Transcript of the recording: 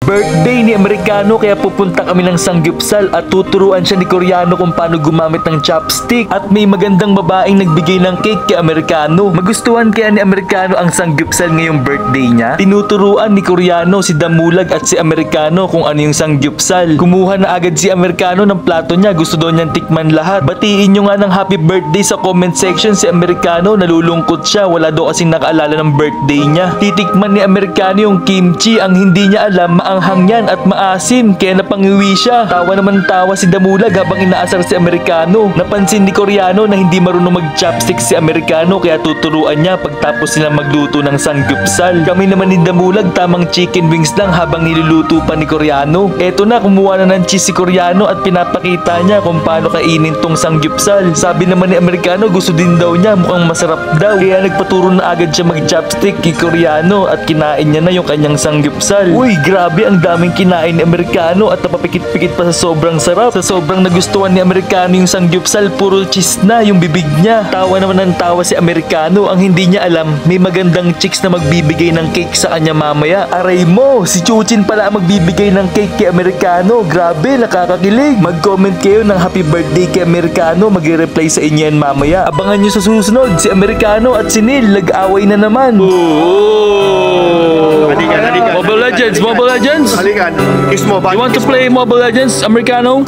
Birthday ni Amerikano kaya pupunta kami ng Sanggupsal at tuturuan siya ni Koreano kung paano gumamit ng chopstick. At may magandang babaeng nagbigay ng cake kay Amerikano. Magustuhan kaya ni Amerikano ang Sanggupsal ngayong birthday niya. Tinuturuan ni Koreano si Damulag at si Amerikano kung ano yung Sanggupsal. Kumuha na agad si Amerikano ng plato niya. Gusto daw niyang tikman lahat. Batiin nyo nga ng happy birthday sa comment section si Amerikano. Nalulungkot siya. Wala daw kasing nakaalala ng birthday niya. Titikman ni Amerikano yung kimchi. Ang hindi niya alam, maanghang yan at maasim. Kaya napangiwi siya. Tawa naman tawa si Damulag habang inaasar si Amerikano. Napansin ni Koreano na hindi marunong mag-chopstick si Amerikano kaya tuturuan niya pagtapos sila magluto ng Sanggupsal. Kami naman ni Damulag tamang chicken wings lang habang niluluto pa ni Koreano. Eto na, kumuha na ng cheese si Koreano at pinapakita niya kung paano kainin tong Sanggupsal. Sabi naman ni Amerikano gusto din daw niya, mukhang masarap daw. Kaya nagpaturo na agad siya mag-chopstick kay Koreano at kinain niya na yung kanyang Sanggupsal. Uy, grabe ang daming kinain ni Amerikano at napapikit-pikit pa sa sobrang sarap. Sa sobrang nagustuhan ni Amerikano yung Sanggupsal, puro cheese na yung bibig niya. Tawa naman ng tawa si Amerikano. Ang hindi niya alam, may magandang chicks na magbibigay ng cake sa kanya mamaya. Aray mo, si Chuchin pala ang magbibigay ng cake kay Amerikano. Grabe, nakakakilig. Mag-comment kayo ng happy birthday kay Amerikano. Mag-reply sa inyo yan mamaya. Abangan nyo sa susunod, si Amerikano at si Neil nag-away na naman. Halikan. Mobile Legends. Halikan. Kiss mo. You want to play Mobile Legends, Amerikano?